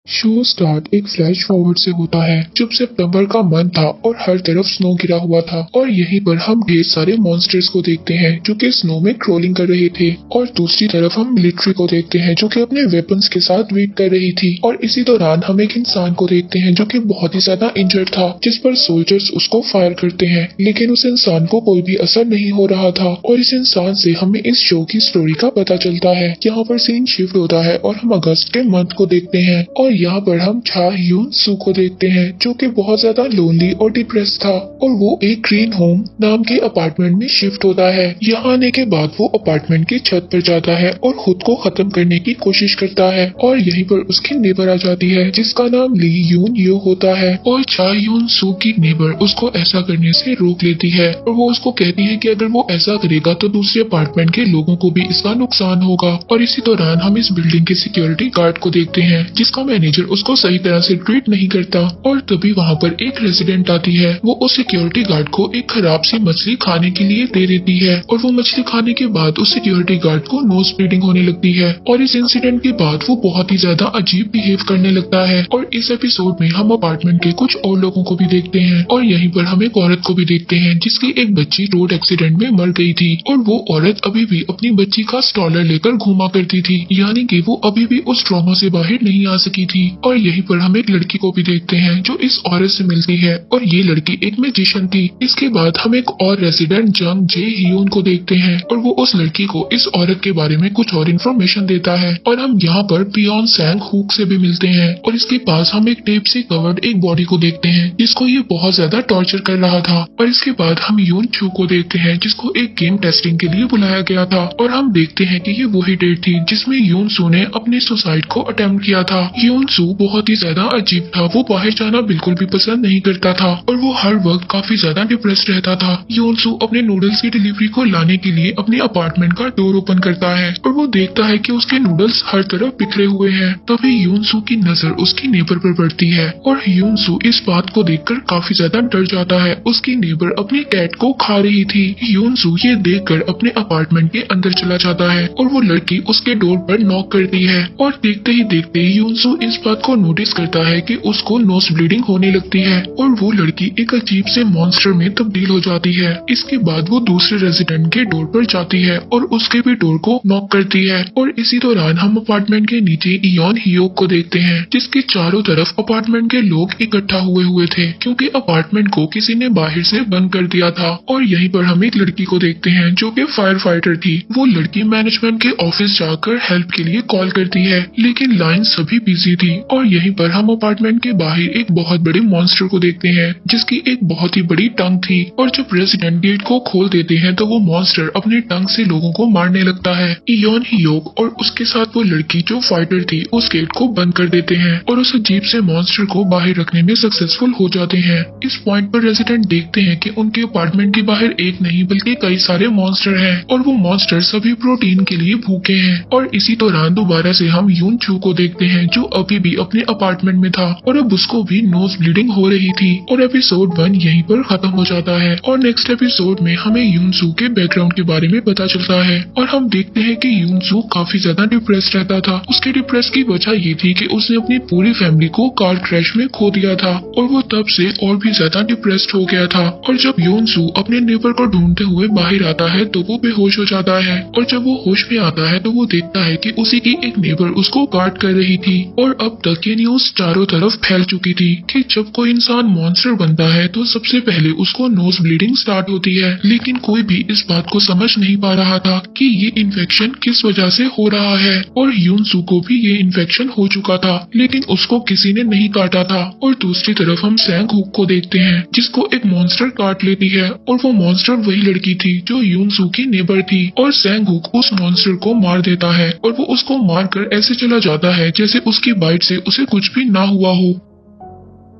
Show start एक flash forward से होता है जब सितंबर का मंथ था और हर तरफ स्नो गिरा हुआ था और यहीं पर हम ढेर सारे मॉन्स्टर्स को देखते हैं जो कि स्नो में क्रोलिंग कर रहे थे और दूसरी तरफ हम मिलिट्री को देखते हैं जो कि अपने वेपन्स के साथ वेट कर रही थी और इसी दौरान हम एक इंसान को देखते हैं जो कि बहुत ही ज्यादा इंजर्ड था जिस पर सोल्जर्स उसको फायर करते हैं लेकिन उस इंसान को कोई भी असर नहीं हो रहा था और इस इंसान से हमें इस शो की स्टोरी का पता चलता है। यहाँ पर सीन शिफ्ट होता है और हम अगस्त के मंथ को देखते हैं और यहाँ पर हम छा ह्यून सू को देखते हैं जो कि बहुत ज्यादा लोनली और डिप्रेस था और वो एक ग्रीन होम नाम के अपार्टमेंट में शिफ्ट होता है। यहाँ आने के बाद वो अपार्टमेंट की छत पर जाता है और खुद को खत्म करने की कोशिश करता है और यहीं पर उसकी नेबर आ जाती है जिसका नाम ली यून यो होता है और छा ह्यून सू की नेबर उसको ऐसा करने से रोक लेती है और वो उसको कहती है कि अगर वो ऐसा करेगा तो दूसरे अपार्टमेंट के लोगों को भी इसका नुकसान होगा। और इसी दौरान हम इस बिल्डिंग के सिक्योरिटी गार्ड को देखते हैं जिसका मैनेजर उसको सही तरह से ट्रीट नहीं करता और तभी वहाँ पर एक रेजिडेंट आती है। वो उस सिक्योरिटी गार्ड को एक खराब सी मछली खाने के लिए दे देती है और वो मछली खाने के बाद उस सिक्योरिटी गार्ड को नोज ब्लीडिंग होने लगती है और इस इंसिडेंट के बाद वो बहुत ही ज्यादा अजीब बिहेव करने लगता है। और इस एपिसोड में हम अपार्टमेंट के कुछ और लोगों को भी देखते हैं और यहीं पर हम एक औरत को भी देखते हैं जिसकी एक बच्ची रोड एक्सीडेंट में मर गई थी और वो औरत अभी भी अपनी बच्ची का स्टॉलर लेकर घूमा करती थी, यानी कि वो अभी भी उस ट्रॉमा से बाहर नहीं आ सकी थी। और यहीं पर हम एक लड़की को भी देखते हैं जो इस औरत से मिलती है और ये लड़की एक मैजिशियन थी। इसके बाद हम एक और रेजिडेंट जंग जे ह्यून को देखते हैं और वो उस लड़की को इस औरत के बारे में कुछ और इन्फॉर्मेशन देता है और हम यहाँ पर पियोन सैंग हुक से भी मिलते हैं और इसके पास हम एक टेप से कवर्ड एक बॉडी को देखते हैं जिसको ये बहुत ज्यादा टॉर्चर कर रहा था। और इसके बाद हम यून छू को देखते हैं जिसको एक गेम टेस्टिंग के लिए बुलाया गया था और हम देखते हैं कि ये वही डेट थी जिसमें यून सू ने अपने सुसाइड को अटेम्प्ट किया था। यून सू बहुत ही ज्यादा अजीब था, वो बाहर जाना बिल्कुल भी पसंद नहीं करता था और वो हर वक्त काफी ज्यादा डिप्रेस्ड रहता था। यून सू अपने नूडल्स की डिलीवरी को लाने के लिए अपने अपार्टमेंट का डोर ओपन करता है और वो देखता है कि उसके नूडल्स हर तरफ बिखरे हुए हैं। तभी यून सू की नजर उसकी नेबर पर पड़ती है और यून सू इस बात को देखकर काफी ज्यादा डर जाता है। उसकी नेबर अपनी कैट को खा रही थी। यून सू ये देखकर अपने अपार्टमेंट के अंदर चला जाता है और वो लड़की उसके डोर पर नॉक करती है और देखते ही देखते यून सू इस बात को नोटिस करता है कि उसको नोज ब्लीडिंग होने लगती है और वो लड़की एक अजीब से मॉन्स्टर में तब्दील हो जाती है। इसके बाद वो दूसरे रेजिडेंट के डोर पर जाती है और उसके भी डोर को नॉक करती है और इसी दौरान हम अपार्टमेंट के नीचे इयोन हियोक को देखते हैं जिसके चारों तरफ अपार्टमेंट के लोग इकट्ठा हुए थे क्योंकि अपार्टमेंट को किसी ने बाहर से बंद कर दिया था। और यहीं पर हम एक लड़की को देखते हैं जो कि फायर फाइटर थी। वो लड़की मैनेजमेंट के ऑफिस जाकर हेल्प के लिए कॉल करती है लेकिन लाइन सभी बिजी थी। और यहीं पर हम अपार्टमेंट के बाहर एक बहुत बड़े मॉन्स्टर को देखते हैं जिसकी एक बहुत ही बड़ी टंग थी और जब रेजिडेंट गेट को खोल देते हैं तो वो मॉन्स्टर अपने टंग से लोगों को मारने लगता है। इयोन हियोक और उसके साथ वो लड़की जो फाइटर थी उस गेट को बंद कर देते हैं और उस अजीब से मॉन्स्टर को बाहर रखने में सक्सेसफुल हो जाते हैं। इस पॉइंट पर रेजिडेंट देखते हैं कि उनके अपार्टमेंट के बाहर एक नहीं बल्कि कई सारे मॉन्स्टर हैं और वो मॉन्स्टर सभी प्रोटीन के लिए भूखे हैं। और इसी दौरान दोबारा से हम यून छू को देखते हैं जो अभी भी अपने अपार्टमेंट में था और अब उसको भी नोज ब्लीडिंग हो रही थी और एपिसोड 1 यहीं पर खत्म हो जाता है। और नेक्स्ट एपिसोड में हमें यून सू के बैकग्राउंड के बारे में पता चलता है और हम देखते हैं कि यून सू काफी ज्यादा डिप्रेस्ड रहता था। उसके डिप्रेस की वजह ये थी कि उसने अपनी पूरी फैमिली को कार क्रैश में खो दिया था और वो तब से और भी ज्यादा डिप्रेस्ड हो गया था। और जब यून सू अपने नेबर को ढूंढते हुए बाहर आता है तो वो बेहोश हो जाता है और जब वो होश में आता है तो वो देखता है कि उसी की एक नेबर उसको गार्ड कर रही थी। और अब तक ये न्यूज चारों तरफ फैल चुकी थी कि जब कोई इंसान मॉन्स्टर बनता है तो सबसे पहले उसको नोज ब्लीडिंग स्टार्ट होती है, लेकिन कोई भी इस बात को समझ नहीं पा रहा था कि ये इन्फेक्शन किस वजह से हो रहा है। और यून सू को भी ये इन्फेक्शन हो चुका था लेकिन उसको किसी ने नहीं काटा था। और दूसरी तरफ हम सैंग हुक को देखते हैं जिसको एक मॉन्स्टर काट लेती है और वो मॉन्स्टर वही लड़की थी जो यून सू की नेबर थी। और सैंग हुक उस मॉन्स्टर को मार देता है और वो उसको मारकर ऐसे चला जाता है जैसे उसकी बाइट से उसे कुछ भी ना हुआ हो।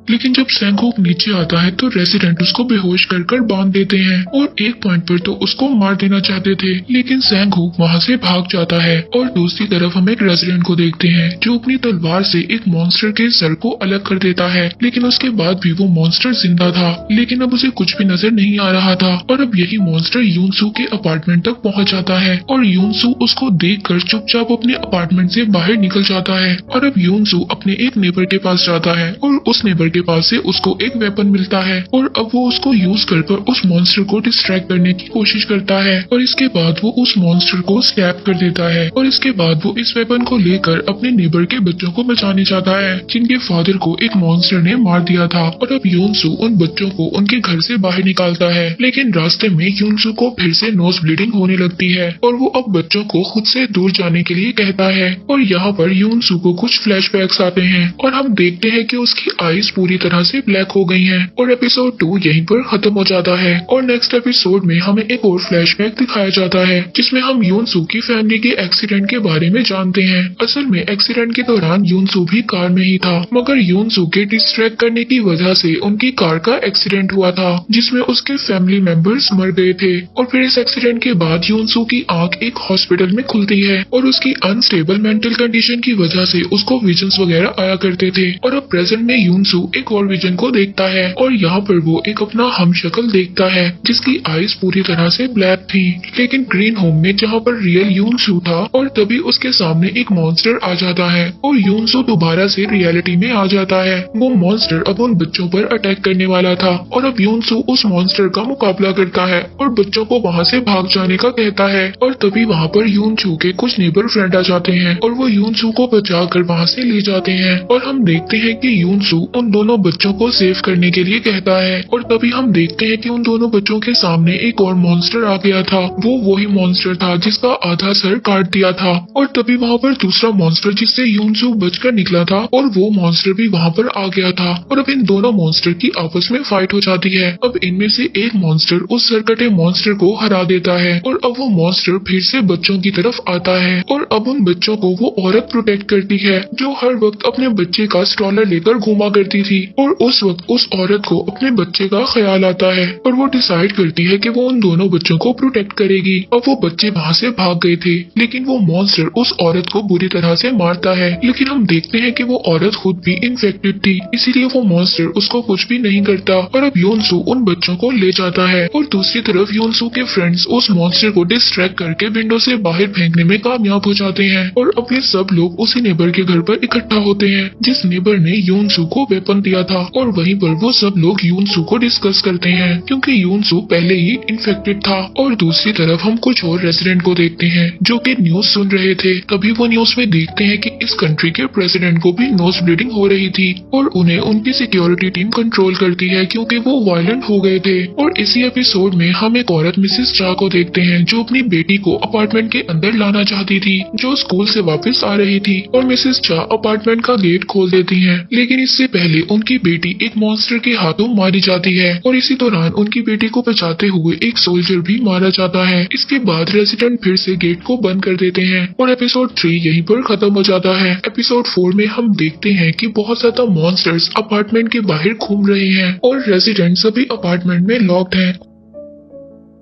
लेकिन जब सैंगहुक नीचे आता है तो रेजिडेंट उसको बेहोश कर बांध देते हैं और एक पॉइंट पर तो उसको मार देना चाहते थे, लेकिन सैंगहुक वहाँ से भाग जाता है। और दूसरी तरफ हम एक रेजिडेंट को देखते हैं जो अपनी तलवार से एक मॉन्स्टर के सर को अलग कर देता है, लेकिन उसके बाद भी वो मॉन्स्टर जिंदा था, लेकिन अब उसे कुछ भी नजर नहीं आ रहा था। और अब यही मॉन्स्टर यूनसू के अपार्टमेंट तक पहुंच जाता है और यूनसू उसको देखकर चुपचाप अपने अपार्टमेंट से बाहर निकल जाता है। और अब यूनसू अपने एक नेबर के पास जाता है और उस नेबर के पास से उसको एक वेपन मिलता है और अब वो उसको यूज कर उस मॉन्स्टर को डिस्ट्रैक्ट करने की कोशिश करता है। और इसके बाद वो उस मॉन्स्टर को स्टैब कर देता है और इसके बाद वो इस वेपन को लेकर अपने नेबर के बच्चों को बचाने जाता है जिनके फादर को एक मॉन्स्टर ने मार दिया था। और अब यूनसू उन बच्चों को उनके घर से बाहर निकालता है, लेकिन रास्ते में यूनसू को फिर से नोज ब्लीडिंग होने लगती है और वो अब बच्चों को खुद से दूर जाने के लिए कहता है। और यहाँ पर यूनसू को कुछ फ्लैशबैक्स आते हैं और हम देखते हैं कि उसकी आईज पूरी तरह से ब्लैक हो गई हैं और एपिसोड 2 यहीं पर खत्म हो जाता है। और नेक्स्ट एपिसोड में हमें एक और फ्लैशबैक दिखाया जाता है जिसमें हम यूनसू की फैमिली के एक्सीडेंट के बारे में जानते हैं। असल में एक्सीडेंट के दौरान यूनसू भी कार में ही था, मगर यूनसू के डिस्ट्रैक्ट करने की वजह से उनकी कार का एक्सीडेंट हुआ था जिसमें उसके फैमिली मेंबर्स मर गए थे। और फिर इस एक्सीडेंट के बाद यूनसू की आंख एक हॉस्पिटल में खुलती है और उसकी अनस्टेबल मेंटल कंडीशन की वजह से उसको विजन्स वगैरह आया करते थे। और अब प्रेजेंट में यूनसू एक और विजन को देखता है और यहाँ पर वो एक अपना हमशक्ल देखता है जिसकी आईज पूरी तरह से ब्लैक थी, लेकिन ग्रीन होम में जहाँ पर रियल यूनसू था। और तभी उसके सामने एक मॉन्स्टर आ जाता है और यूनसू दोबारा से रियलिटी में आ जाता है। वो मॉन्स्टर अब उन बच्चों पर अटैक करने वाला था और अब यूनसू उस मॉन्स्टर का मुकाबला करता है और बच्चों को वहाँ से भाग जाने का कहता है। और तभी वहाँ पर यूनसू के कुछ नेबर फ्रेंड आ जाते हैं और वो यूनसू को बचाकर वहाँ से ले जाते हैं। और हम देखते हैं कि यूनसू उन दोनों बच्चों को सेव करने के लिए कहता है और तभी हम देखते हैं कि उन दोनों बच्चों के सामने एक और मॉन्स्टर आ गया था। वो वही मॉन्स्टर था जिसका आधा सर काट दिया था। और तभी वहाँ पर दूसरा मॉन्स्टर जिससे यूनसू बचकर निकला था और वो मॉन्स्टर भी वहाँ पर आ गया था और अब इन दोनों मॉन्स्टर की आपस में फाइट हो जाती है। अब इनमें से एक मॉन्स्टर उस सरकटे मॉन्स्टर को हरा देता है और अब वो मॉन्स्टर फिर से बच्चों की तरफ आता है और अब उन बच्चों को वो औरत प्रोटेक्ट करती है जो हर वक्त अपने बच्चे का स्ट्रॉलर लेकर घूमा करती थी। और उस वक्त उस औरत को अपने बच्चे का ख्याल आता है और वो डिसाइड करती है कि वो उन दोनों बच्चों को प्रोटेक्ट करेगी। अब वो बच्चे वहाँ से भाग गए थे, लेकिन वो मॉन्स्टर उस औरत को बुरी तरह से मारता है, लेकिन हम देखते हैं कि वो औरत खुद भी इन्फेक्टेड थी, इसीलिए वो मॉन्स्टर उसको कुछ भी नहीं करता। और अब यूनसू उन बच्चों को ले जाता है और दूसरी तरफ यूनसू के फ्रेंड्स उस मॉन्स्टर को डिस्ट्रैक्ट करके विंडो से बाहर फेंकने में कामयाब हो जाते हैं और अपने सब लोग उसी नेबर के घर पर इकट्ठा होते हैं जिस नेबर ने यूनसू को वेपन दिया था। और वहीं पर वो सब लोग यूनसू को डिस्कस करते हैं क्योंकि यूनसू पहले ही इन्फेक्टेड था। और दूसरी तरफ हम कुछ और रेजिडेंट को देखते हैं जो कि न्यूज सुन रहे थे। तभी वो न्यूज में देखते हैं कि इस कंट्री के प्रेसिडेंट को भी नोज ब्लीडिंग हो रही थी और उन्हें उनकी सिक्योरिटी टीम कंट्रोल करती है क्योंकि वो वायलेंट हो गए थे। और इसी एपिसोड में हम एक औरत मिसेस चा को देखते हैं जो अपनी बेटी को अपार्टमेंट के अंदर लाना चाहती थी, जो स्कूल से वापस आ रही थी। और मिसेस चा अपार्टमेंट का गेट खोल देती हैं, लेकिन इससे पहले उनकी बेटी एक मॉन्स्टर के हाथों मारी जाती है और इसी दौरान उनकी बेटी को बचाते हुए एक सोल्जर भी मारा जाता है। इसके बाद रेजिडेंट फिर से गेट को बंद कर देते हैं और एपिसोड 3 यहीं पर खत्म हो जाता है। एपिसोड 4 में हम देखते हैं कि बहुत ज्यादा मॉन्स्टर्स अपार्टमेंट के बाहर घूम रहे हैं और रेजिडेंट सभी अपार्टमेंट में लॉक्ड हैं।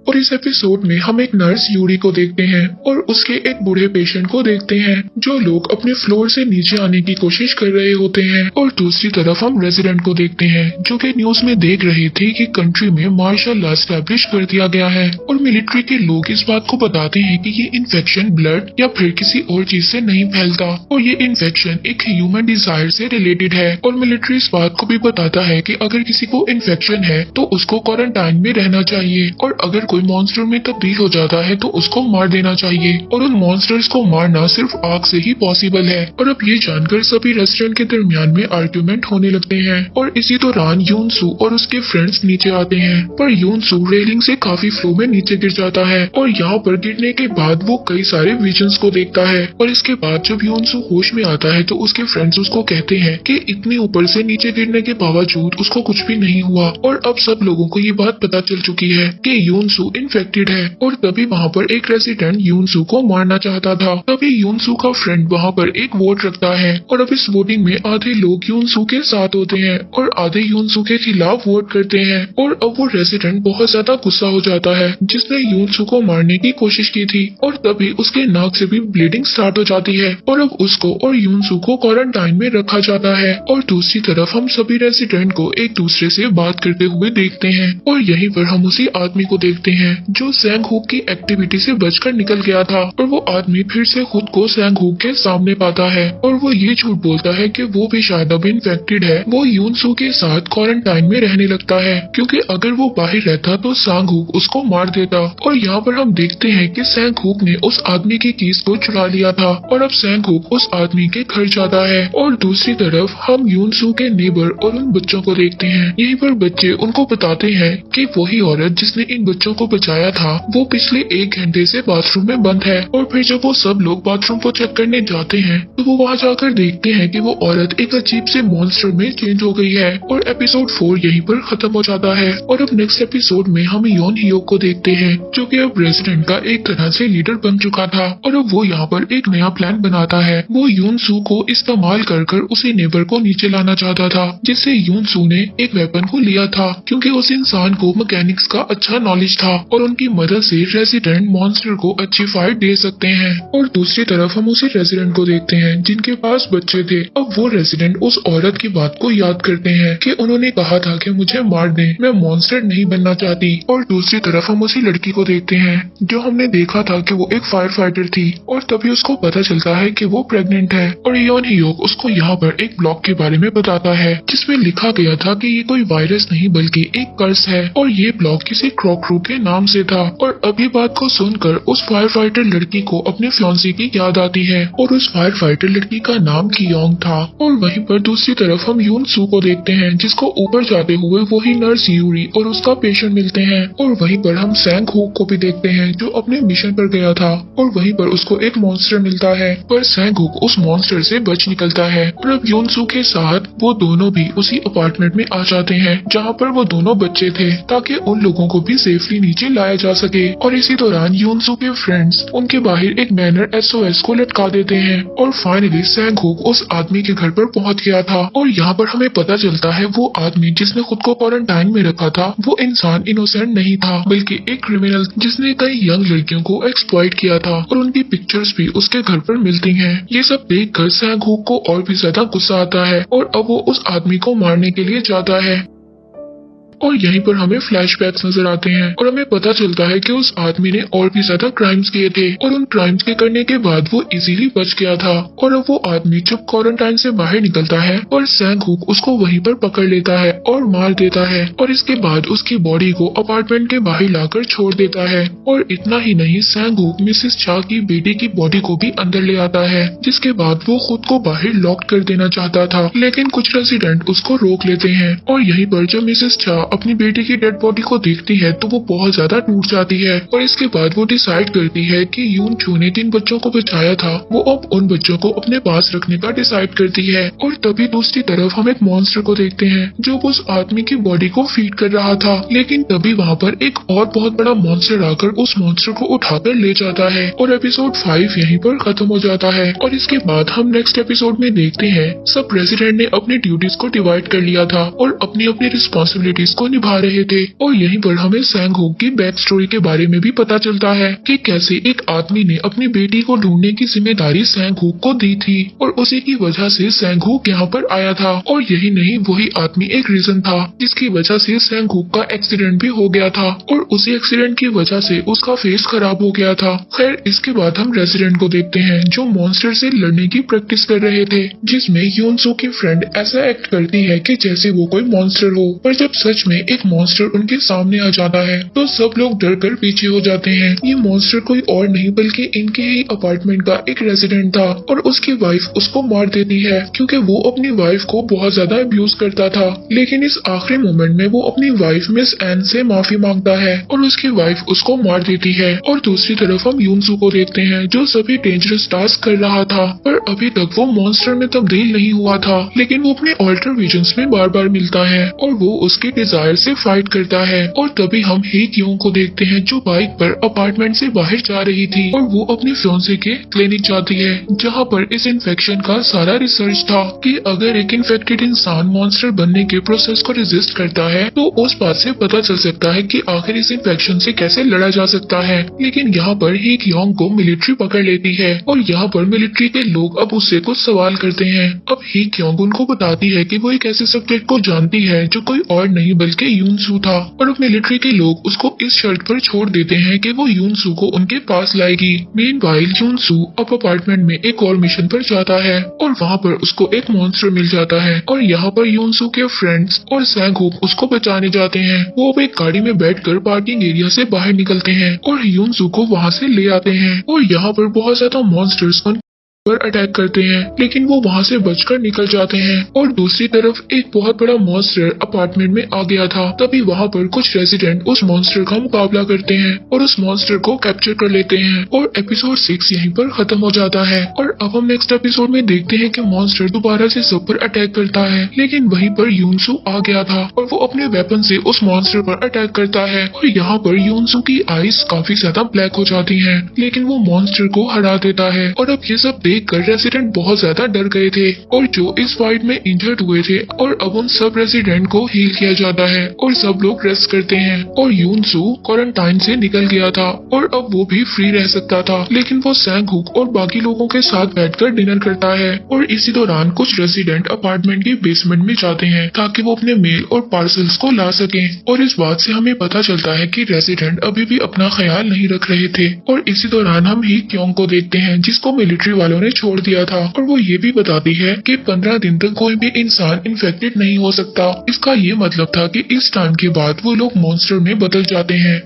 और इस एपिसोड में हम एक नर्स यूरी को देखते हैं और उसके एक बूढ़े पेशेंट को देखते हैं जो लोग अपने फ्लोर से नीचे आने की कोशिश कर रहे होते हैं। और दूसरी तरफ हम रेजिडेंट को देखते हैं जो कि न्यूज में देख रहे थे कि कंट्री में मार्शल लॉ एस्टैब्लिश कर दिया गया है और मिलिट्री के लोग इस बात को बताते हैं कि ये इन्फेक्शन ब्लड या फिर किसी और चीज से नहीं फैलता और ये इन्फेक्शन एक ह्यूमन डिजायर से रिलेटेड है। और मिलिट्री इस बात को भी बताता है कि अगर किसी को इन्फेक्शन है तो उसको क्वारंटाइन में रहना चाहिए और अगर कोई मॉन्स्टर में तब्दील हो जाता है तो उसको मार देना चाहिए और उन मॉन्स्टर्स को मारना सिर्फ आग से ही पॉसिबल है। और अब ये जानकर सभी रेस्टोरेंट के दरमियान में आर्ग्यूमेंट होने लगते हैं और इसी दौरान यूनसू और उसके फ्रेंड्स नीचे आते हैं, पर यूनसू रेलिंग से काफी फ्लो में नीचे गिर जाता है और यहाँ पर गिरने के बाद वो कई सारे विजन्स को देखता है। और इसके बाद जब यूनसू होश में आता है तो उसके फ्रेंड्स उसको कहते हैं कि इतनी ऊपर से नीचे गिरने के बावजूद उसको कुछ भी नहीं हुआ। और अब सब लोगों को ये बात पता चल चुकी है कि यूनसू यूनसू इन्फेक्टेड है और तभी वहाँ पर एक रेसिडेंट यूनसू को मारना चाहता था। तभी यूनसू का फ्रेंड वहाँ पर एक वोट रखता है और अब इस वोटिंग में आधे लोग यूनसू के साथ होते हैं और आधे यूनसू के खिलाफ वोट करते हैं और अब वो रेसिडेंट बहुत ज्यादा गुस्सा हो जाता है जिसने यूनसू को मारने की कोशिश की थी और तभी उसके नाक से भी ब्लीडिंग स्टार्ट हो जाती है और अब उसको और यूनसू को क्वारंटाइन में रखा जाता है। और दूसरी तरफ हम सभी रेसिडेंट को एक दूसरे से बात करते हुए देखते हैं और यहीं पर हम उसी आदमी को देखते हैं जो सैंग हुक की एक्टिविटी से बचकर निकल गया था और वो आदमी फिर से खुद को सैंग हुक के सामने पाता है और वो ये झूठ बोलता है कि वो भी शायद अब इन्फेक्टेड है। वो यूनसू के साथ क्वारंटाइन में रहने लगता है क्योंकि अगर वो बाहर रहता तो सैंग हुक उसको मार देता। और यहाँ पर हम देखते हैं कि सैंग हुक ने उस आदमी की कीज को चुरा लिया था और अब सैंग हुक उस आदमी के घर जाता है। और दूसरी तरफ हम यूनसू के नेबर और उन बच्चों को देखते हैं। यहीं पर बच्चे उनको बताते हैं कि वही औरत जिसने इन बच्चों को बचाया था वो पिछले 1 घंटे से बाथरूम में बंद है। और फिर जब वो सब लोग बाथरूम को चेक करने जाते हैं तो वो वहाँ जाकर देखते हैं कि वो औरत एक अजीब से मॉन्स्टर में चेंज हो गई है। और एपिसोड 4 यहीं पर खत्म हो जाता है। और अब नेक्स्ट एपिसोड में हम योन हियोक को देखते हैं जो कि अब रेसिडेंट का एक तरह से लीडर बन चुका था और अब वो यहाँ पर एक नया प्लान बनाता है। वो यूनसू को इस्तेमाल कर उसी नेबर को नीचे लाना चाहता था जिससे यूनसू ने एक वेपन को लिया था क्योंकि उस इंसान को मैकेनिक्स का अच्छा नॉलेज था और उनकी मदद से रेसिडेंट मॉन्स्टर को अच्छी फाइट दे सकते हैं। और दूसरी तरफ हम उसी रेसिडेंट को देखते हैं जिनके पास बच्चे थे। अब वो रेसिडेंट उस औरत की बात को याद करते हैं कि उन्होंने कहा था कि मुझे मार दे, मैं मॉन्स्टर नहीं बनना चाहती। और दूसरी तरफ हम उसी लड़की को देखते हैं जो हमने देखा था कि वो एक फायर फाइटर थी और तभी उसको पता चलता है कि वो प्रेग्नेंट है। और योन हियोक उसको यहाँ पर एक ब्लॉग के बारे में बताता है जिसमें लिखा गया था कि ये कोई वायरस नहीं बल्कि एक कर्स है और ये ब्लॉग किसी क्रॉकरू के नाम से था। और अभी बात को सुनकर उस फायर फाइटर लड़की को अपने फियांसे की याद आती है और उस फायर फाइटर लड़की का नाम कियोंग था। और वहीं पर दूसरी तरफ हम यूनसू को देखते हैं जिसको ऊपर जाते हुए वही नर्स यूरी और उसका पेशेंट मिलते हैं। और वहीं पर हम सैंग हुक को भी देखते हैं जो अपने मिशन पर गया था और वहीं पर उसको एक मॉन्स्टर मिलता है पर सैंग हुक उस मॉन्स्टर से बच निकलता है। और अब यूनसू के साथ वो दोनों भी उसी अपार्टमेंट में आ जाते हैं जहाँ पर वो दोनों बच्चे थे ताकि उन लोगों को भी सेफली नीचे लाया जा सके। और इसी दौरान यूनसू के फ्रेंड्स उनके बाहर एक बैनर SOS को लटका देते हैं और फाइनली सैंग हुक उस आदमी के घर पर पहुंच गया था। और यहाँ पर हमें पता चलता है वो आदमी जिसने खुद को क्वारंटाइन में रखा था वो इंसान इनोसेंट नहीं था बल्कि एक क्रिमिनल जिसने कई यंग लड़कियों को एक्सप्लॉइट किया था और उनकी पिक्चर्स भी उसके घर पर मिलती हैं। ये सब देखकर सैंग हुक को और भी ज्यादा गुस्सा आता है और अब वो उस आदमी को मारने के लिए जाता है। और यहीं पर हमें फ्लैशबैक्स नजर आते हैं और हमें पता चलता है कि उस आदमी ने और भी ज्यादा क्राइम्स किए थे और उन क्राइम्स के करने के बाद वो इजीली बच गया था। और अब वो आदमी जब क्वारंटाइन से बाहर निकलता है और सैंग हुक उसको वहीं पर पकड़ लेता है और मार देता है और इसके बाद उसकी बॉडी को अपार्टमेंट के बाहर लाकर छोड़ देता है। और इतना ही नहीं, सैंग हुक मिसेस चा की बेटी की बॉडी को भी अंदर ले आता है जिसके बाद वो खुद को बाहर लॉक कर देना चाहता था लेकिन कुछ रेसिडेंट उसको रोक लेते हैं। और यहीं पर जब मिसेस चा अपनी बेटी की डेड बॉडी को देखती है तो वो बहुत ज्यादा टूट जाती है और इसके बाद वो डिसाइड करती है कि यूनसू ने जिन बच्चों को बचाया था वो अब उन बच्चों को अपने पास रखने का डिसाइड करती है। और तभी दूसरी तरफ हम एक मॉन्स्टर को देखते हैं जो उस आदमी की बॉडी को फीड कर रहा था लेकिन तभी वहाँ पर एक और बहुत बड़ा मॉन्स्टर आकर उस मॉन्स्टर को उठाकर ले जाता है। और एपिसोड 5 यहीं पर खत्म हो जाता है। और इसके बाद हम नेक्स्ट एपिसोड में देखते हैं सब रेसिडेंट ने अपनी ड्यूटीज को डिवाइड कर लिया था और अपनी अपनी रिस्पॉन्सिबिलिटीज को निभा रहे थे। और यहीं पर हमें सैंग हुक की बैक स्टोरी के बारे में भी पता चलता है कि कैसे एक आदमी ने अपनी बेटी को ढूंढने की जिम्मेदारी सैंग हुक को दी थी और उसी की वजह से सैंग हुक यहाँ पर आया था। और यही नहीं, वही आदमी एक रीजन था जिसकी वजह से सैंग हुक का एक्सीडेंट भी हो गया था और उसी एक्सीडेंट की वजह से उसका फेस खराब हो गया था। खैर, इसके बाद हम रेसिडेंट को देखते हैं जो मॉन्स्टर से लड़ने की प्रैक्टिस कर रहे थे जिसमें यूनसू की फ्रेंड ऐसा एक्ट करती है कि जैसे वो कोई मॉन्स्टर हो पर जब सच में एक मॉन्स्टर उनके सामने आ जाता है तो सब लोग डर कर पीछे हो जाते हैं। ये मॉन्स्टर कोई और नहीं बल्कि इनके ही अपार्टमेंट का एक रेसिडेंट था और उसकी वाइफ उसको मार देती है क्योंकि वो अपनी वाइफ को बहुत ज्यादा अब्यूज करता था। लेकिन इस आखिरी मोमेंट में वो अपनी वाइफ मिस एन से माफी मांगता है और उसकी वाइफ उसको मार देती है। और दूसरी तरफ हम यूनसू को देखते हैं जो सभी डेंजरस टास्क कर रहा था पर अभी तक वो मॉन्स्टर में तब्दील नहीं हुआ था लेकिन वो अपने ऑल्टर विजन्स में बार बार मिलता है और वो उसके डिजायर से फाइट करता है और तभी हम ही क्यों को देखते हैं जो बाइक पर अपार्टमेंट से बाहर जा रही थी और वो अपनी फियांसे के क्लिनिक जाती है जहाँ पर इस इन्फेक्शन का सारा रिसर्च था कि अगर एक इन्फेक्टेड इंसान मॉन्स्टर बनने के प्रोसेस को रेजिस्ट करता है तो उस बात से पता चल सकता है कि आखिर इस इन्फेक्शन से कैसे लड़ा जा सकता है। लेकिन यहाँ पर ही क्योंग को मिलिट्री पकड़ लेती है और यहाँ पर मिलिट्री के लोग अब उससे कुछ सवाल करते हैं। अब ही क्योंग उनको बताती है कि वो एक ऐसे सब्जेक्ट को जानती है जो कोई और नहीं बल्कि यूनसू था और अब मिलिट्री के लोग उसको इस शर्त पर छोड़ देते हैं कि वो यूनसू को उनके पास लाएगी। मीनवाइल यूनसू अब अपार्टमेंट में एक और मिशन पर जाता है और वहाँ पर उसको एक मॉन्स्टर मिल जाता है और यहाँ पर यूनसू के फ्रेंड्स और सैंगहुक उसको बचाने जाते हैं। वो अब एक गाड़ी में बैठकर पार्किंग एरिया से बाहर निकलते हैं और यूनसू को वहाँ से ले आते हैं और यहाँ पर बहुत ज्यादा मॉन्स्टर्स पर अटैक करते हैं लेकिन वो वहाँ से बचकर निकल जाते हैं और दूसरी तरफ एक बहुत बड़ा मॉन्स्टर अपार्टमेंट में आ गया था। तभी वहाँ पर कुछ रेजिडेंट उस मॉन्स्टर का मुकाबला करते हैं और उस मॉन्स्टर को कैप्चर कर लेते हैं और एपिसोड 6 यहीं पर खत्म हो जाता है। और अब हम नेक्स्ट एपिसोड में देखते हैं कि मॉन्स्टर दोबारा से सब पर अटैक करता है लेकिन वहीं पर यूनसू आ गया था और वो अपने वेपन से उस मॉन्स्टर पर अटैक करता है और यहाँ पर यूनसू की आईज काफी ज्यादा ब्लैक हो जाती है लेकिन वो मॉन्स्टर को हरा देता है। और अब ये सब देखकर रेजिडेंट बहुत ज्यादा डर गए थे और जो इस फाइट में इंजर्ड हुए थे और अब उन सब रेजिडेंट को हील किया जाता है और सब लोग रेस्ट करते हैं और यूनसू क्वारंटाइन से निकल गया था और अब वो भी फ्री रह सकता था लेकिन वो सैंगहुक और बाकी लोगों के साथ बैठकर डिनर करता है और इसी दौरान कुछ रेजिडेंट अपार्टमेंट के बेसमेंट में जाते हैं ताकि वो अपने मेल और पार्सल्स को ला सकें और इस बात से हमें पता चलता है कि रेजिडेंट अभी भी अपना ख्याल नहीं रख रहे थे। और इसी दौरान हम ही क्योंग को देखते हैं जिसको मिलिट्री वालों ने छोड़ दिया था और वो ये भी बताती है कि 15 दिन तक कोई भी इंसान इन्फेक्टेड नहीं हो सकता। इसका ये मतलब था कि इस टाइम के बाद वो लोग मॉन्स्टर में बदल जाते हैं।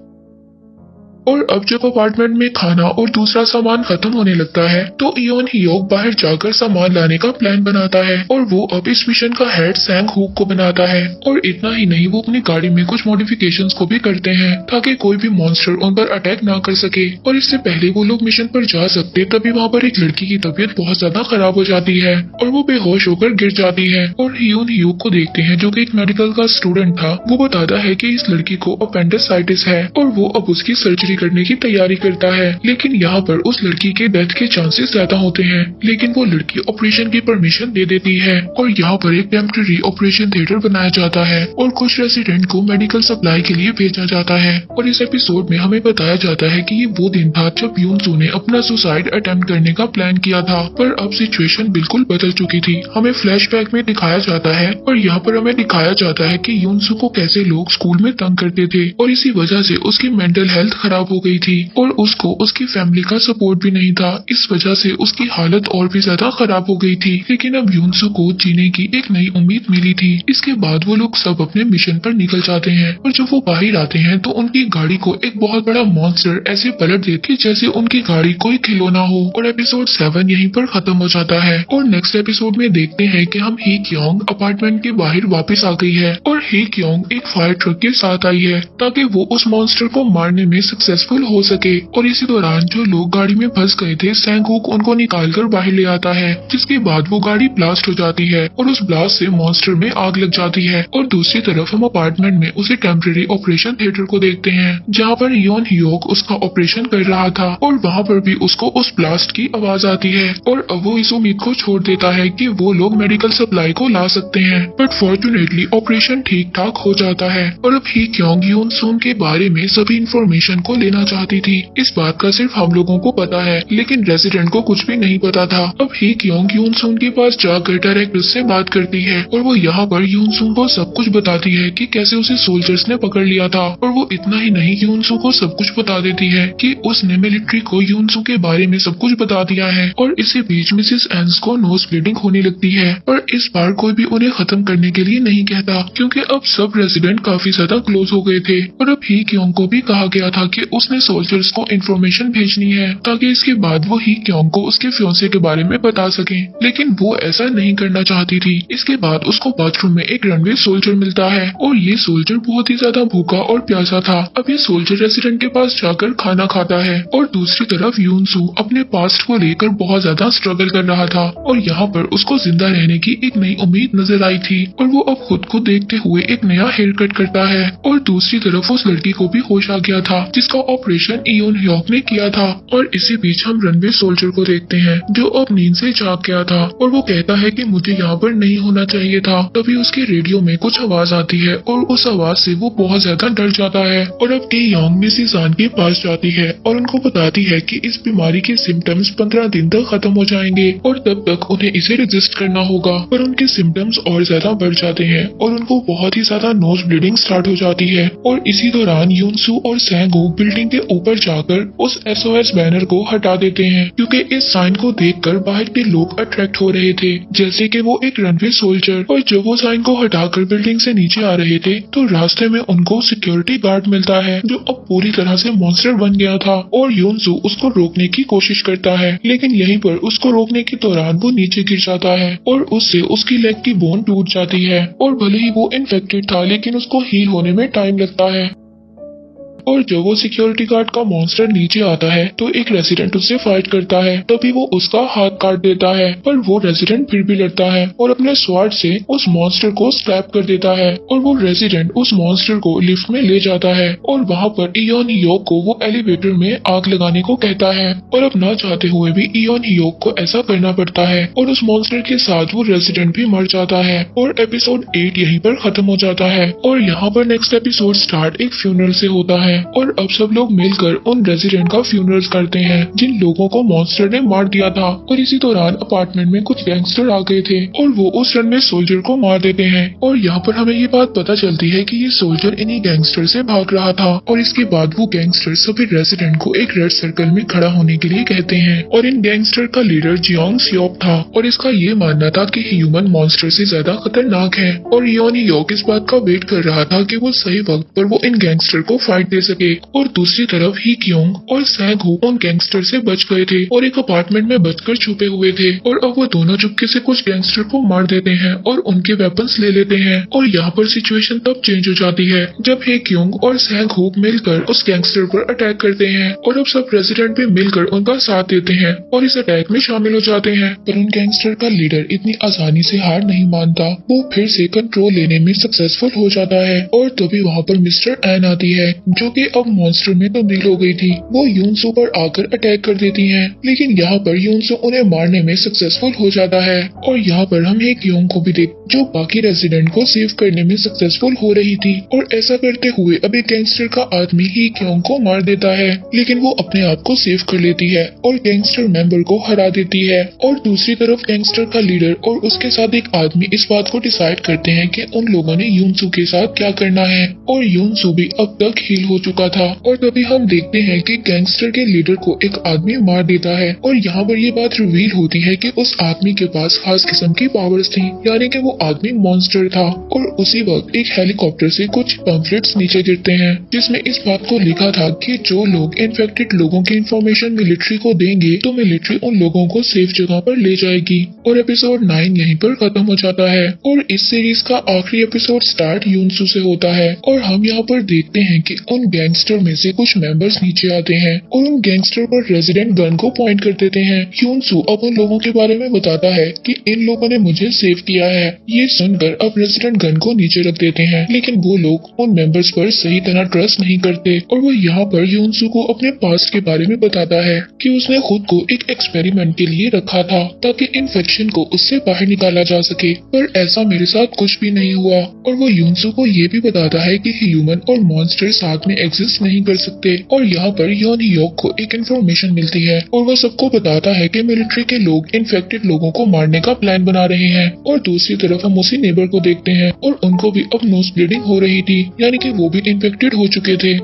और अब जब अपार्टमेंट में खाना और दूसरा सामान खत्म होने लगता है तो इयोन हियोक बाहर जाकर सामान लाने का प्लान बनाता है और वो अब इस मिशन का हेड सैंगहुक को बनाता है। और इतना ही नहीं वो अपनी गाड़ी में कुछ मॉडिफिकेशंस को भी करते हैं ताकि कोई भी मॉन्स्टर उन पर अटैक ना कर सके। और इससे पहले वो लोग मिशन पर जा सकते तभी वहाँ पर एक लड़की की तबीयत बहुत ज्यादा खराब हो जाती है और वो बेहोश होकर गिर जाती है और हियोन हियोक को देखते हैं जो कि एक मेडिकल का स्टूडेंट था। वो बताता है कि इस लड़की को अपेंडिसाइटिस है और वो अब उसकी सर्जरी करने की तैयारी करता है लेकिन यहाँ पर उस लड़की के डेथ के चांसेस ज्यादा होते हैं लेकिन वो लड़की ऑपरेशन की परमिशन दे देती है और यहाँ पर एक टेम्पररी ऑपरेशन थिएटर बनाया जाता है और कुछ रेसिडेंट को मेडिकल सप्लाई के लिए भेजा जाता है। और इस एपिसोड में हमें बताया जाता है कि ये वो दिन था जब यूनसू ने अपना सुसाइड अटेम्प्ट करने का प्लान किया था पर अब सिचुएशन बिल्कुल बदल चुकी थी। हमें फ्लैशबैक में दिखाया जाता है और यहाँ पर हमें दिखाया जाता है कि यूनसू को कैसे लोग स्कूल में तंग करते थे और इसी वजह से उसकी मेंटल हेल्थ खराब हो गई थी और उसको उसकी फैमिली का सपोर्ट भी नहीं था। इस वजह से उसकी हालत और भी ज्यादा खराब हो गई थी लेकिन अब यूनसू को जीने की एक नई उम्मीद मिली थी। इसके बाद वो लोग सब अपने मिशन पर निकल जाते हैं और जब वो बाहर आते हैं तो उनकी गाड़ी को एक बहुत बड़ा मॉन्स्टर ऐसे पलट देती जैसे उनकी गाड़ी कोई खिलौना हो। और एपिसोड 7 यहीं पर खत्म हो जाता है और नेक्स्ट एपिसोड में देखते हैं कि हम ही क्योंग अपार्टमेंट के बाहर वापस आ गई है और ही क्योंग एक फायर ट्रक के साथ आई है ताकि वो उस मॉन्स्टर को मारने में सक्सेसफुल हो सके। और इसी दौरान जो लोग गाड़ी में फंस गए थे सैंगहुक उनको निकालकर बाहर ले आता है जिसके बाद वो गाड़ी ब्लास्ट हो जाती है और उस ब्लास्ट से मॉन्स्टर में आग लग जाती है। और दूसरी तरफ हम अपार्टमेंट में उसे टेम्पररी ऑपरेशन थिएटर को देखते हैं जहाँ पर इयोन हियोक उसका ऑपरेशन कर रहा था और वहाँ पर भी उसको उस ब्लास्ट की आवाज आती है और अब वो इस उम्मीद को छोड़ देता है कि वो लोग मेडिकल सप्लाई को ला सकते हैं बट फॉर्चुनेटली ऑपरेशन ठीक ठाक हो जाता है। और अब ही क्योंग यूनसून के बारे में सभी इंफॉर्मेशन को लेना चाहती थी। इस बात का सिर्फ हम लोगों को पता है लेकिन रेजिडेंट को कुछ भी नहीं पता था। अब ही क्योंग यूनसून के पास जाकर डायरेक्ट उससे बात करती है और वो यहाँ पर यूनसून को सब कुछ बताती है कि कैसे उसे सोल्जर्स ने पकड़ लिया था। और वो इतना ही नहीं यूनसू को सब कुछ बता देती है कि उसने मिलिट्री को यूनसू के बारे में सब कुछ बता दिया है। और इसी बीच मिसेस एंस को नोज ब्लीडिंग होने लगती है और इस बार कोई भी उन्हें खत्म करने के लिए नहीं कहता क्योंकि अब सब रेजिडेंट काफी ज्यादा क्लोज हो गए थे। और अब ही क्योंग को भी कहा गया था कि उसने सोल्जर्स को इन्फॉर्मेशन भेजनी है ताकि इसके बाद वो ही क्योंग को उसके फियांसे के बारे में बता सके, लेकिन वो ऐसा नहीं करना चाहती थी। इसके बाद उसको बाथरूम में एक रनवे सोल्जर मिलता है और ये सोल्जर बहुत ही ज्यादा भूखा और प्यासा था। अब ये सोल्जर रेसिडेंट के पास जाकर खाना खाता है और दूसरी तरफ यूनसू अपने पास्ट को लेकर बहुत ज्यादा स्ट्रगल कर रहा था और यहाँ पर उसको जिंदा रहने की एक नई उम्मीद नजर आई थी और वो अब खुद को देखते हुए एक नया हेयर कट करता है। और दूसरी तरफ उस लड़की को भी होश आ गया था जिसका ऑपरेशन इयोन ह्योक ने किया था। और इसी बीच हम रनवे सोल्जर को देखते हैं जो अब नींद से जाग गया था और वो कहता है कि मुझे यहाँ पर नहीं होना चाहिए था। तभी उसके रेडियो में कुछ आवाज आती है और उस आवाज से वो बहुत ज्यादा डर जाता है और अब टी योंग मिसिस आन के पास जाती है और उनको बताती है कि इस बीमारी के सिम्टम्स 15 दिन तक खत्म हो जाएंगे और तब तक उन्हें इसे रेजिस्ट करना होगा। पर उनके सिम्टम्स और ज्यादा बढ़ जाते हैं और उनको बहुत ही ज्यादा नोज ब्लीडिंग स्टार्ट हो जाती है। और इसी दौरान यूनसू और सैंगो बिल्डिंग के ऊपर जाकर उस SOS बैनर को हटा देते हैं क्योंकि इस साइन को देखकर बाहर के लोग अट्रैक्ट हो रहे थे जैसे कि वो एक रनवे सोल्जर। और जब वो साइन को हटाकर बिल्डिंग से नीचे आ रहे थे तो रास्ते में उनको सिक्योरिटी गार्ड मिलता है जो अब पूरी तरह से मॉन्स्टर बन गया था और यूनसू उसको रोकने की कोशिश करता है, लेकिन यहीं पर उसको रोकने के दौरान वो नीचे गिर जाता है और उससे उसकी लेग की बोन टूट जाती है। और भले ही वो इन्फेक्टेड था लेकिन उसको हील होने में टाइम लगता है। और जब वो सिक्योरिटी गार्ड का मॉन्स्टर नीचे आता है तो एक रेसिडेंट उससे फाइट करता है, तभी वो उसका हाथ काट देता है पर वो रेसिडेंट फिर भी लड़ता है और अपने स्वॉर्ड से उस मॉन्स्टर को स्टैब कर देता है और वो रेसिडेंट उस मॉन्स्टर को लिफ्ट में ले जाता है और वहाँ पर इयोन हियोक को वो एलिवेटर में आग लगाने को कहता है और अब ना चाहते हुए भी इयोन हियोक को ऐसा करना पड़ता है और उस मॉन्स्टर के साथ वो रेसिडेंट भी मर जाता है और एपिसोड 8 यहीं पर खत्म हो जाता है। और यहाँ पर नेक्स्ट एपिसोड स्टार्ट एक फ्यूनरल से होता है और अब सब लोग मिलकर उन रेजिडेंट का फ्यूनरल करते हैं जिन लोगों को मॉन्स्टर ने मार दिया था। और इसी दौरान अपार्टमेंट में कुछ गैंगस्टर आ गए थे और वो उस रनवे सोल्जर को मार देते हैं और यहाँ पर हमें ये बात पता चलती है कि ये सोल्जर इन्हीं गैंगस्टर से भाग रहा था। और इसके बाद वो गैंगस्टर सभी रेजिडेंट को एक रेड सर्कल में खड़ा होने के लिए कहते हैं और इन गैंगस्टर का लीडर जियोंग सियोक था और इसका ये मानना था कि ह्यूमन मॉन्स्टर से ज्यादा खतरनाक है और योन हियोक इस बात का वेट कर रहा था कि वो सही वक्त पर वो इन गैंगस्टर को फाइट दे सके। और दूसरी तरफ ही क्योंग और सैंगहो उन गैंगस्टर से बच गए थे और एक अपार्टमेंट में बचकर छुपे हुए थे और अब वो दोनों चुपके से कुछ गैंगस्टर को मार देते हैं और उनके वेपन्स ले लेते हैं। और यहाँ पर सिचुएशन तब चेंज हो जाती है जब हे क्योंग और सैंगहो मिलकर उस गैंगस्टर पर अटैक करते हैं और अब सब रेजिडेंट भी मिलकर उनका साथ देते हैं और इस अटैक में शामिल हो जाते हैं। पर उन गैंगस्टर का लीडर इतनी आसानी से हार नहीं मानता, वो फिर से कंट्रोल लेने में सक्सेसफुल हो जाता है और तभी वहाँ पर मिस्टर एन आती है जो कि अब मॉन्स्टर में तब्दील हो गई थी। वो यूनसू पर आकर अटैक कर देती हैं, लेकिन यहाँ पर यूनसू उन्हें मारने में सक्सेसफुल हो जाता है। और यहाँ पर हम एक क्योंग को भी देख जो बाकी रेजिडेंट को सेव करने में सक्सेसफुल हो रही थी और ऐसा करते हुए अब एक गैंगस्टर का आदमी ही क्योंग को मार देता है, लेकिन वो अपने आप को सेव कर लेती है और गैंगस्टर मेंबर को हरा देती है। और दूसरी तरफ गैंगस्टर का लीडर और उसके साथ एक आदमी इस बात को डिसाइड करते हैं कि उन लोगों ने यूनसू के साथ क्या करना है और यूनसू भी अब तक हील हो चुका था। और तभी हम देखते हैं कि गैंगस्टर के लीडर को एक आदमी मार देता है और यहाँ पर ये बात रिवील होती है कि उस आदमी के पास खास किस्म की पावर्स थी, यानी कि वो आदमी मॉन्स्टर था। और उसी वक्त एक हेलीकॉप्टर से कुछ पम्फलेट्स नीचे गिरते हैं जिसमें इस बात को लिखा था कि जो लोग इन्फेक्टेड लोगों की इंफॉर्मेशन मिलिट्री को देंगे तो मिलिट्री उन लोगों को सेफ जगह पर ले जाएगी। और एपिसोड 9 यहीं पर खत्म हो जाता है और इस सीरीज का आखिरी एपिसोड स्टार्ट यूनसू से होता है और हम यहाँ पर देखते हैं कि उन गैंगस्टर में से कुछ मेंबर्स नीचे आते हैं और उन गैंगस्टर पर रेजिडेंट गन को पॉइंट कर देते हैं। यूनसू अब उन लोगों के बारे में बताता है कि इन लोगों ने मुझे सेव किया है। ये सुनकर अब रेजिडेंट गन को नीचे रख देते हैं, लेकिन वो लोग उन मेंबर्स पर सही तरह ट्रस्ट नहीं करते और वो यहाँ पर यूनसू को अपने पास्ट के बारे में बताता है कि उसने खुद को एक एक्सपेरिमेंट के लिए रखा था ताकि इन्फेक्शन को उससे बाहर निकाला जा सके, पर ऐसा मेरे साथ कुछ भी नहीं हुआ। और वो यूनसू को ये भी बताता है कि ह्यूमन और मॉन्स्टर साथ में एग्जिस्ट नहीं कर सकते। और यहाँ पर योन हियोक को एक इन्फॉर्मेशन मिलती है और वो सबको बताता है कि मिलिट्री के लोग इन्फेक्टेड लोगों को मारने का प्लान बना रहे हैं। और दूसरी तरफ हम उसी नेबर को देखते हैं और उनको भी अब नोज ब्लीडिंग हो रही थी, यानी कि वो भी इन्फेक्टेड हो चुके थे।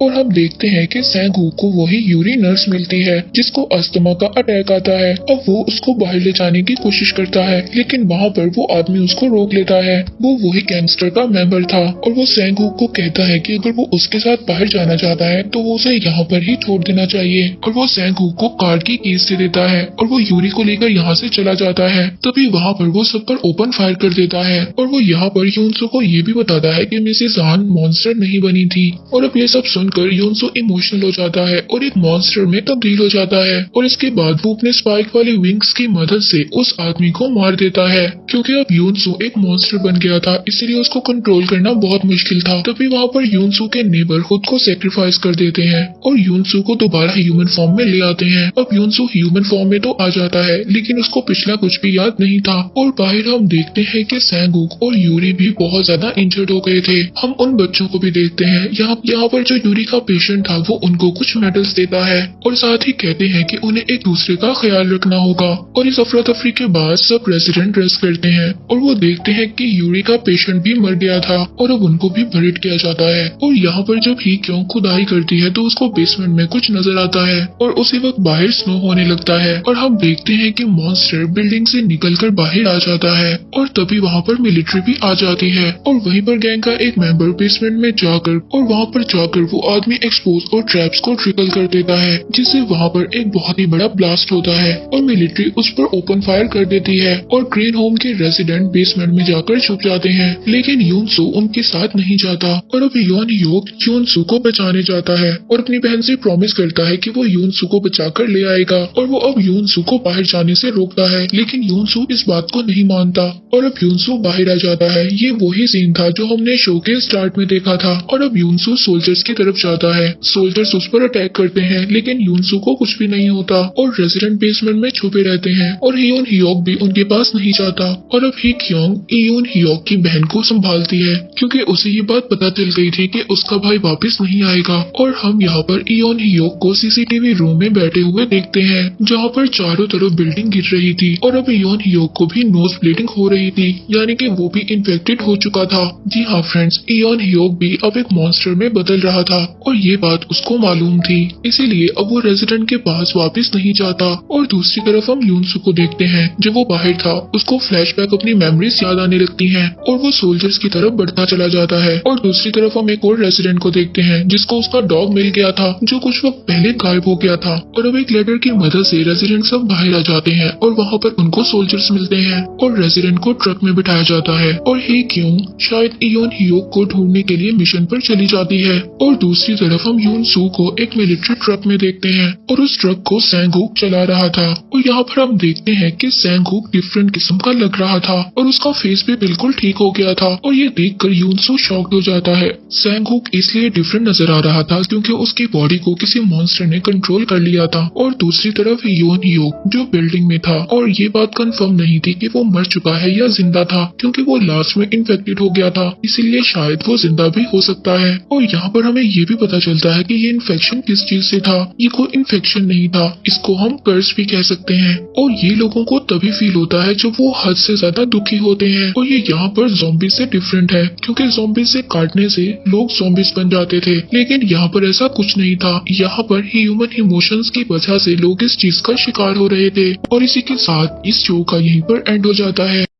और हम देखते हैं कि सैंग-हूक को वही यूरी नर्स मिलती है जिसको अस्थमा का अटैक आता है। अब वो उसको बाहर ले जाने की कोशिश करता है, लेकिन वहाँ पर वो आदमी उसको रोक लेता है। वो वही गैंगस्टर का मेंबर था और वो सैंग-हूक को कहता है कि अगर वो उसके साथ बाहर जाना चाहता है तो वो उसे यहाँ पर ही छोड़ देना चाहिए। और वो सैंग-हूक को कार की कीज दे देता है और वो यूरी को लेकर यहाँ से चला जाता है। तभी वहाँ पर वो सब पर ओपन फायर कर देता है और वो यहाँ पर यूनसो को ये भी बताता है कि मिसेस हान मॉन्स्टर नहीं बनी थी। और अब ये सब सुनकर यूनसो इमोशनल हो जाता है और एक मॉन्स्टर में तब्दील हो जाता है। और इसके बाद वो अपने स्पाइक वाली विंग्स की मदद से उस आदमी को मार देता है, क्योंकि अब यूनसो एक मॉन्स्टर बन गया था, इसलिए उसको कंट्रोल करना बहुत मुश्किल था। तभी वहाँ पर यूनसो के नेबर खुद को सेक्रीफाइस कर देते हैं और यूनसो को दोबारा ह्यूमन फॉर्म में ले आते हैं। अब यूनसो ह्यूमन फॉर्म में तो आ जाता है, लेकिन उसको पिछला कुछ भी याद नहीं था। और बाहर हम देखते हैं कि सैंग-हूक और यूरी भी बहुत ज्यादा इंजर्ड हो गए थे। हम उन बच्चों को भी देखते हैं। यहाँ पर जो यूरी का पेशेंट था वो उनको कुछ मेडल्स देता है और साथ ही कहते हैं कि उन्हें एक दूसरे का ख्याल रखना होगा। और इस अफरा तफरी के बाद सब रेजिडेंट रेस्ट करते हैं और वो देखते हैं कि यूरी का पेशेंट भी मर गया था और अब उनको भी बरिड किया जाता है। और यहाँ पर जब ही क्यों खुदाई करती है तो उसको बेसमेंट में कुछ नजर आता है और उसी वक्त बाहर स्नो होने लगता है और हम देखते हैं कि मॉन्स्टर बिल्डिंग से निकलकर बाहर आ जाता है। और तभी वहाँ पर मिलिट्री भी आ जाती है और वहीं पर गैंग का एक मेंबर बेसमेंट में जाकर और वहाँ पर जाकर वो आदमी एक्सपोज और ट्रैप्स को ट्रिकल कर देता है, जिससे वहाँ पर एक बहुत ही बड़ा ब्लास्ट होता है और मिलिट्री उस पर ओपन फायर कर देती है और ग्रीन होम के रेजिडेंट बेसमेंट में जाकर छुप जाते हैं। लेकिन यूनसो उनके साथ नहीं जाता और अब योन ह्योक यूनसो को बचाने जाता है और अपनी बहन से प्रॉमिस करता है कि वो यूनसो को बचाकर ले आएगा। और वो अब यूनसो को बाहर जाने से रोकता है, लेकिन यूनसो इस बात को नहीं मानता और अब यूनसो बाहर आ जाता है। ये वही सीन था जो हमने शो के स्टार्ट में देखा था। और अब यूनसो सोल्जर्स की तरफ जाता है। सोल्जर्स उस पर अटैक करते हैं, लेकिन यूनसो को कुछ भी नहीं होता और रेजिडेंट बेसमेंट में छुपे रहते हैं और योन ह्योक भी उनके पास नहीं जाता। और अब ही क्योंग योन ह्योक की बहन को संभालती है, क्योंकि उसे ये बात पता चल गई थी कि उसका भाई वापस नहीं आएगा। और हम यहाँ पर योन ह्योक को सीसीटीवी रूम में बैठे हुए देखते हैं, जहाँ पर चारों तरफ बिल्डिंग गिर रही थी और अब योन ह्योक को भी नोज ब्लीडिंग हो रही थी, यानी कि वो भी इन्फेक्टेड हो चुका था। जी हाँ फ्रेंड्स, योन ह्योक भी अब एक मॉन्स्टर में बदल रहा था और ये बात उसको मालूम थी, इसीलिए अब वो रेजिडेंट के पास वापस नहीं जाता। और दूसरी तरफ हम यूनसो को देखते हैं, जब वो बाहर था उसको फ्लैशबैक अपनी मेमोरीज याद आने लगती हैं और वो सोल्जर्स की तरफ बढ़ता चला जाता है। और दूसरी तरफ हम एक और रेजिडेंट को देखते हैं जिसको उसका डॉग मिल गया था, जो कुछ वक्त पहले गायब हो गया था। और अब एक लेटर की मदद से रेजिडेंट सब बाहर आ जाते हैं और वहाँ पर उनको सोल्जर्स मिलते हैं और रेजिडेंट को ट्रक में बिठाया जाता है। और हे क्यों शायद योन ह्योक को ढूंढने के लिए मिशन पर चली जाती है। और दूसरी तरफ हम यूनसो को एक मिलिट्री ट्रक में देखते हैं और उस ट्रक को सैंग-हूक चला रहा था। और यहाँ पर हम देखते हैं कि सैंग-हूक डिफरेंट किस्म का लग रहा था और उसका फेस भी बिल्कुल ठीक हो गया था। और ये देखकर यूनसो शॉक्ड हो जाता है। सैंग-हूक इसलिए डिफरेंट नजर आ रहा था क्योंकि उसकी बॉडी को किसी मॉन्स्टर ने कंट्रोल कर लिया था। और दूसरी तरफ योन ह्योक जो बिल्डिंग में था और ये बात कंफर्म नहीं थी कि वो मर चुका है या जिंदा था, क्योंकि वो लास्ट में इन्फेक्टेड हो गया था, इसीलिए शायद वो जिंदा भी हो सकता है। और यहाँ पर हमें ये भी पता चलता है कि ये इन्फेक्शन किस चीज से था। ये कोई इन्फेक्शन नहीं था, इसको हम कर्स भी कह सकते हैं। और ये लोगों को तभी फील होता है जब वो हद से ज्यादा दुखी होते हैं। और ये यहाँ पर ज़ॉम्बी से डिफरेंट है, क्योंकि ज़ॉम्बी से काटने से लोग ज़ॉम्बीज बन जाते थे, लेकिन यहाँ पर ऐसा कुछ नहीं था। यहाँ पर ह्यूमन इमोशंस की वजह से लोग इस चीज का शिकार हो रहे थे। और इसी के साथ इस शो का यहीं पर एंड हो जाता है।